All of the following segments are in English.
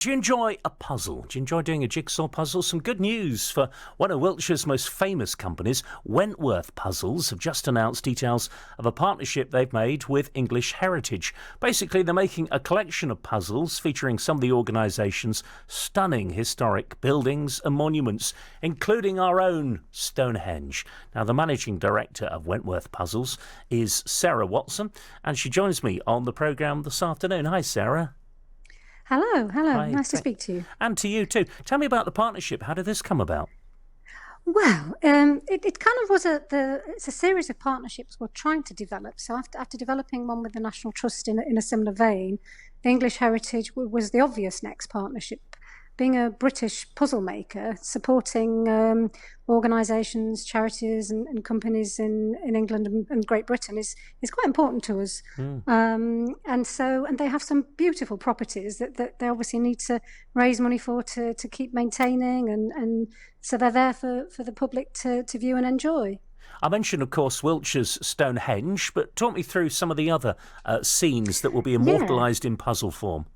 Do you enjoy a puzzle? Do you enjoy doing a jigsaw puzzle? Some good news for one of Wiltshire's most famous companies. Wentworth Puzzles have just announced details of a partnership they've made with English Heritage. Basically, they're making a collection of puzzles featuring some of the organisation's stunning historic buildings and monuments, including our own Stonehenge. Now, the managing director of Wentworth Puzzles is Sarah Watson, and she joins me on the programme this afternoon. Hi, Sarah. Hello. Hi. Nice to speak to you. And to you too. Tell me about the partnership. How did this come about? Well, it kind of was it's a series of partnerships we're trying to develop. So after developing one with the National Trust in a similar vein, the English Heritage was the obvious next partnership. Being a British puzzle maker, supporting organisations, charities and companies in England and Great Britain is quite important to us. And they have some beautiful properties that they obviously need to raise money for to keep maintaining, and so they're there for the public to view and enjoy. I mentioned, of course, Wiltshire's Stonehenge, but talk me through some of the other scenes that will be immortalised in puzzle form.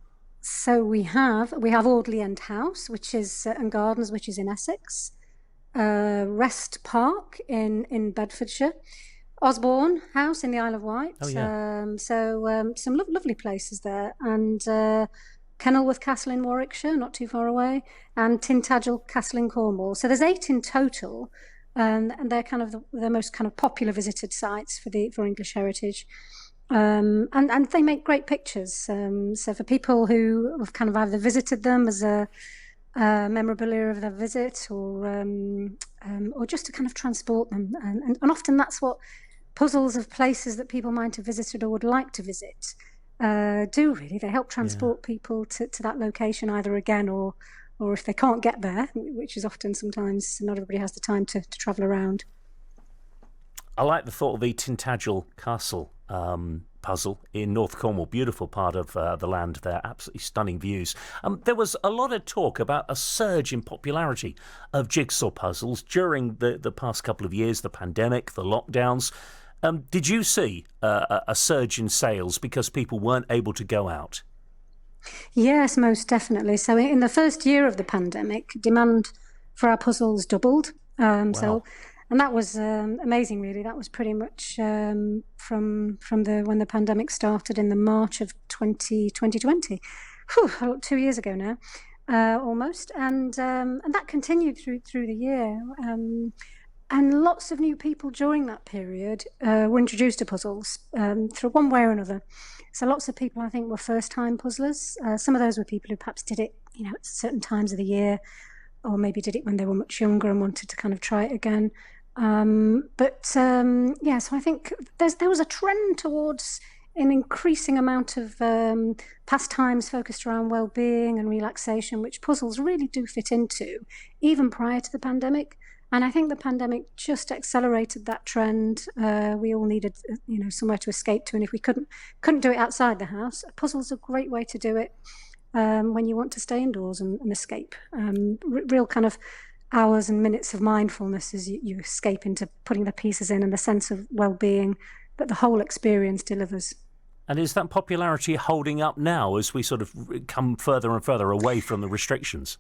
So we have Audley End House, which is and Gardens, which is in Essex, Rest Park in Bedfordshire, Osborne House in the Isle of Wight. Oh, yeah. Some lovely places there, and Kenilworth Castle in Warwickshire, not too far away, and Tintagel Castle in Cornwall. So there's 8 in total, and they're kind of the most kind of popular visited sites for English Heritage. And they make great pictures. So for people who have kind of either visited them as a memorabilia of their visit, or just to kind of transport them, and often that's what puzzles of places that people might have visited or would like to visit do. Really, they help transport people to that location either again, or if they can't get there, which is often sometimes not everybody has the time to travel around. I like the thought of the Tintagel Castle puzzle in North Cornwall. Beautiful part of the land there, absolutely stunning views. There was a lot of talk about a surge in popularity of jigsaw puzzles during the past couple of years, the pandemic, the lockdowns. Did you see a surge in sales because people weren't able to go out? Yes, most definitely. So in the first year of the pandemic, demand for our puzzles doubled. Wow. And that was amazing, really. That was pretty much from when the pandemic started in the March of 2020. 2 years ago now, almost. And that continued through the year. And lots of new people during that period were introduced to puzzles through one way or another. So lots of people, I think, were first-time puzzlers. Some of those were people who perhaps did it, at certain times of the year, or maybe did it when they were much younger and wanted to kind of try it again. So I think there was a trend towards an increasing amount of pastimes focused around well-being and relaxation, which puzzles really do fit into, even prior to the pandemic. And I think the pandemic just accelerated that trend. We all needed, somewhere to escape to, and if we couldn't do it outside the house, a puzzle's a great way to do it. When you want to stay indoors and escape. Real kind of hours and minutes of mindfulness as you escape into putting the pieces in, and the sense of well-being that the whole experience delivers. And is that popularity holding up now as we sort of come further and further away from the restrictions?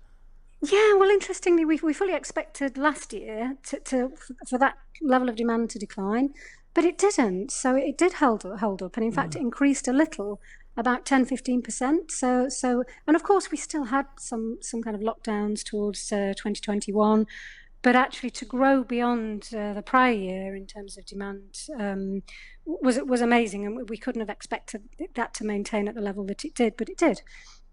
Yeah, well, interestingly, we fully expected last year for that level of demand to decline, but it didn't. So it did hold up, and in fact, it increased a little, about 10-15%. So, and of course, we still had some kind of lockdowns towards 2021, but actually to grow beyond the prior year in terms of demand was amazing, and we couldn't have expected that to maintain at the level that it did, but it did.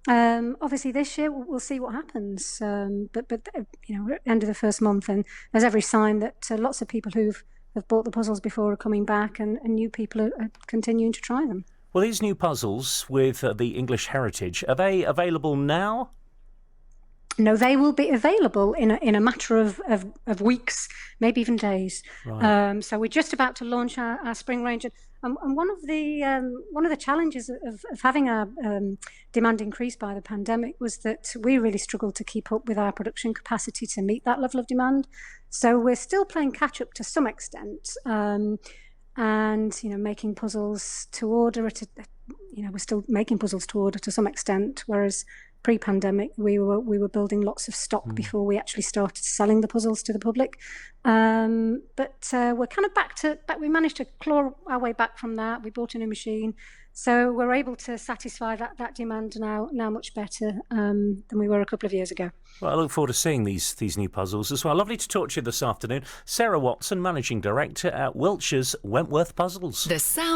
Obviously, this year we'll see what happens. But we're at the end of the first month, and there's every sign that lots of people who've bought the puzzles before are coming back, and new people are continuing to try them. Well, these new puzzles with the English Heritage, are they available now? No, they will be available in a matter of weeks, maybe even days. Right. So we're just about to launch our spring range, and one of the challenges of having our demand increased by the pandemic was that we really struggled to keep up with our production capacity to meet that level of demand. So we're still playing catch up to some extent. And making puzzles to order we're still making puzzles to order to some extent, whereas pre-pandemic, we were building lots of stock before we actually started selling the puzzles to the public. But we're kind of back. We managed to claw our way back from that. We bought a new machine, so we're able to satisfy that demand now much better than we were a couple of years ago. Well, I look forward to seeing these new puzzles as well. Lovely to talk to you this afternoon. Sarah Watson, Managing Director at Wiltshire's Wentworth Puzzles. The sound